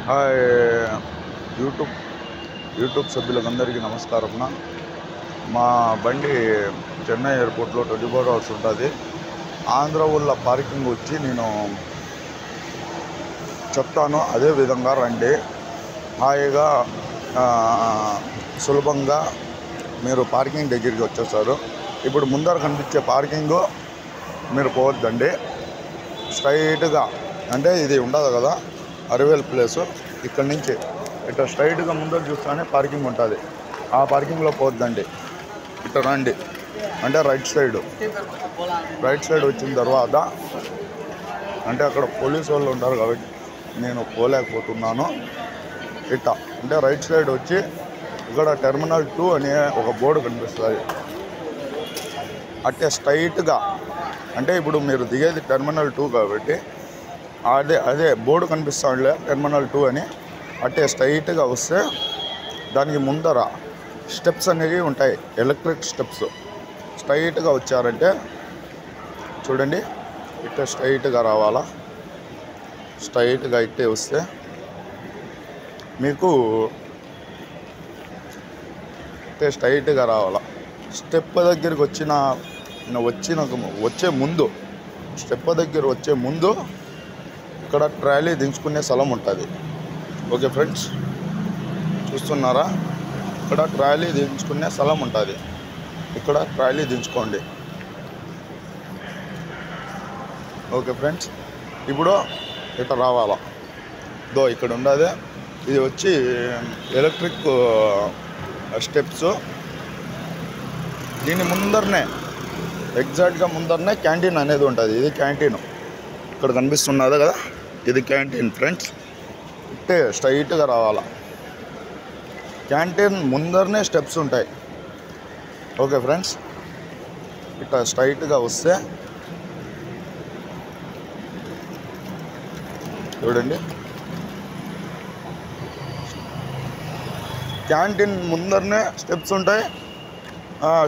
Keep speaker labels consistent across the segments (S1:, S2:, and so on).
S1: Hi YouTube YouTube సభ్యులందరికీ నమస్కారం. మా బండి చెన్నై ఎయిర్పోర్ట్లో 24 అవర్స్ ఉంటుంది. ఆంధ్ర ఊళ్ళ పార్కింగ్ వచ్చి నేను చెప్తాను, అదే విధంగా రండి. హాయిగా సులభంగా మీరు పార్కింగ్ దగ్గరికి వచ్చేస్తారు. ఇప్పుడు ముందర కనిపించే పార్కింగ్ మీరు పోవద్దండి. స్ట్రైట్గా అంటే ఇది ఉండదు కదా అరివేల్ ప్లేసు, ఇక్కడి నుంచి ఇట్లా స్ట్రైట్గా ముందర చూస్తానే పార్కింగ్ ఉంటుంది. ఆ పార్కింగ్లో పోవద్దండి, ఇట్లా రండి. అంటే రైట్ సైడ్ వచ్చిన తర్వాత అంటే అక్కడ పోలీసు వాళ్ళు ఉంటారు కాబట్టి నేను పోలేకపోతున్నాను. ఇట్లా అంటే రైట్ సైడ్ వచ్చి ఇక్కడ టెర్మినల్ 2 అనే ఒక బోర్డు కనిపిస్తుంది. అంటే స్ట్రైట్గా అంటే ఇప్పుడు మీరు దిగేది టెర్మినల్ 2 కాబట్టి అదే బోర్డు కనిపిస్తాడులే టెర్మినల్ 2 అని. అంటే స్ట్రైట్గా వస్తే దానికి ముందర స్టెప్స్ అనేవి ఉంటాయి, ఎలక్ట్రిక్ స్టెప్స్. స్ట్రైట్గా వచ్చారంటే చూడండి, ఇట్లా స్ట్రైట్గా రావాలా. స్ట్రైట్గా ఇట్టే వస్తే మీకు ఇట్టే స్ట్రైట్గా రావాలా. స్టెప్ దగ్గరికి వచ్చే ముందు స్టెప్ దగ్గర వచ్చే ముందు ఇక్కడ ట్రాలీ దించుకునే స్థలం ఉంటుంది. ఓకే ఫ్రెండ్స్, చూస్తున్నారా? ఇక్కడ ట్రాలీ దించుకునే స్థలం ఉంటుంది. ఇక్కడ ట్రాలీ దించుకోండి. ఓకే ఫ్రెండ్స్, ఇప్పుడు ఇట్లా రావాలా. ఇక్కడ ఉండదు. ఇది వచ్చి ఎలక్ట్రిక్ స్టెప్స్. దీని ముందరనే ఎగ్జాక్ట్గా ముందరనే క్యాంటీన్ అనేది ఉంటుంది. ఇది క్యాంటీన్ ఇక్కడ కనిపిస్తున్నది కదా, ఇది క్యాంటీన్ ఫ్రెండ్స్. ఇట్టే స్ట్రైట్గా రావాలా. క్యాంటీన్ ముందరనే స్టెప్స్ ఉంటాయి. ఓకే ఫ్రెండ్స్, ఇట్లా స్ట్రైట్గా వస్తే చూడండి, క్యాంటీన్ ముందరనే స్టెప్స్ ఉంటాయి.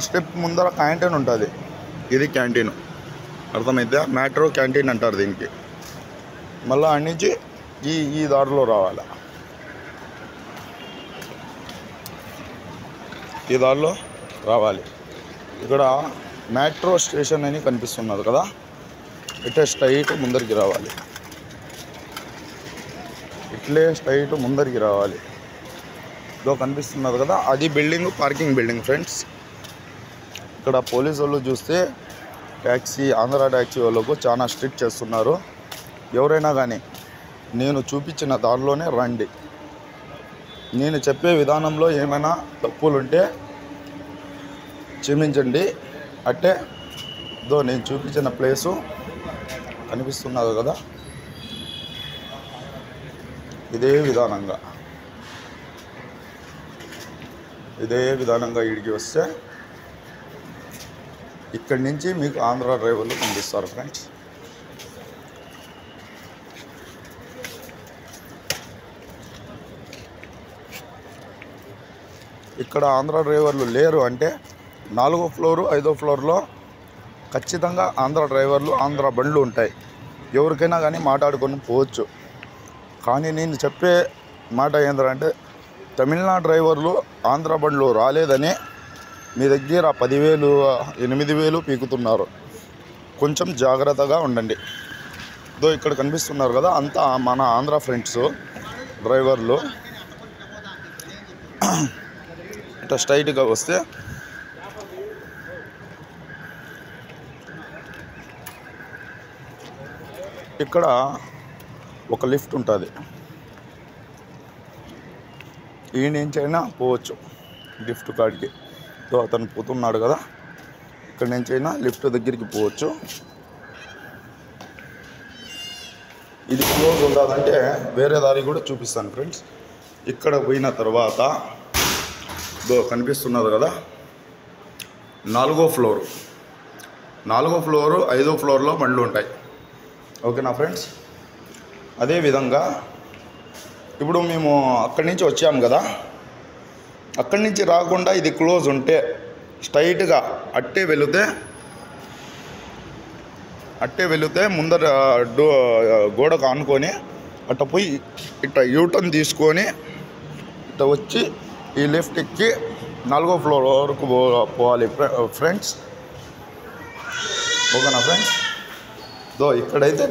S1: స్టెప్ ముందర క్యాంటీన్ ఉంటుంది. ఇది క్యాంటీన్, అర్థమైద్దా? మెట్రో క్యాంటీన్ అంటారు దీనికి. మళ్ళీ అక్కడి నుంచి ఈ దారిలో రావాలి. ఈ దారిలో రావాలి. ఇక్కడ మెట్రో స్టేషన్ అని కనిపిస్తున్నది కదా, ఇట్లా స్ట్రైట్ ముందరికి రావాలి. ఇట్లే స్ట్రైట్ ముందరికి రావాలి. కనిపిస్తున్నది కదా, అది బిల్డింగ్, పార్కింగ్ బిల్డింగ్ ఫ్రెండ్స్. ఇక్కడ పోలీసు వాళ్ళు చూస్తే ఆంధ్ర ట్యాక్సీ వాళ్ళకు చాలా స్ట్రిక్ట్ చేస్తున్నారు. ఎవరైనా కానీ నేను చూపించిన దారిలోనే రండి. నేను చెప్పే విధానంలో ఏమైనా తప్పులుంటే క్షమించండి. అంటే నేను చూపించిన ప్లేసు కనిపిస్తున్నది కదా, ఇదే విధానంగా ఇడికి వస్తే ఇక్కడి నుంచి మీకు ఆంధ్ర డ్రైవర్లు కనిపిస్తారు ఫ్రెండ్స్. ఇక్కడ ఆంధ్ర డ్రైవర్లు లేరు అంటే 4వ ఫ్లోరు 5వ ఫ్లోర్లో ఖచ్చితంగా ఆంధ్ర డ్రైవర్లు, ఆంధ్ర బండ్లు ఉంటాయి. ఎవరికైనా కానీ మాట్లాడుకొని పోవచ్చు. కానీ నేను చెప్పే మాట ఏంటంటే తమిళనాడు డ్రైవర్లు ఆంధ్ర బండ్లు రాలేదని మీ దగ్గర 10,000 8,000 పీకుతున్నారు. కొంచెం జాగ్రత్తగా ఉండండి. ఇక్కడ కనిపిస్తున్నారు కదా, అంతా మన ఆంధ్ర ఫ్రెండ్స్ డ్రైవర్లు. ఇట్లా స్ట్రైట్గా వస్తే ఇక్కడ ఒక లిఫ్ట్ ఉంటుంది. ఈ నుంచైనా పోవచ్చు లిఫ్ట్ కాడికి. అతను పోతున్నాడు కదా, ఇక్కడ నుంచైనా లిఫ్ట్ దగ్గరికి పోవచ్చు. ఇది క్లోజ్ ఉంటుందంటే వేరే దారి కూడా చూపిస్తాను ఫ్రెండ్స్. ఇక్కడ పోయిన తర్వాత కనిపిస్తున్నది కదా, 4వ ఫ్లోరు 5వ ఫ్లోర్లో బండ్లు ఉంటాయి. ఓకేనా ఫ్రెండ్స్? అదేవిధంగా ఇప్పుడు మేము అక్కడి నుంచి వచ్చాము కదా, అక్కడి నుంచి రాకుండా ఇది క్లోజ్ ఉంటే స్ట్రైట్గా అట్టే వెళితే ముందర గోడకు ఆనుకొని అట్ట పోయి ఇట్లా యూటర్న్ తీసుకొని ఇట్లా వచ్చి ఈ లిఫ్ట్ ఎక్కి 4వ ఫ్లోర్ వరకు పోవాలి ఫ్రెండ్స్. ఓకేనా ఫ్రెండ్స్? ఇక్కడైతే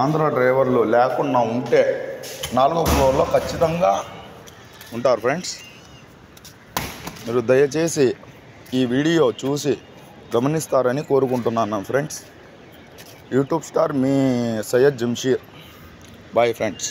S1: ఆంధ్ర డ్రైవర్లు లేకుండా ఉంటే 4వ ఫ్లోర్లో ఖచ్చితంగా ఉంటారు ఫ్రెండ్స్. మీరు దయచేసి ఈ వీడియో చూసి గమనిస్తారని కోరుకుంటున్నాను ఫ్రెండ్స్. యూట్యూబ్ స్టార్ మీ సయ్యద్ జంషీర్. Bye friends.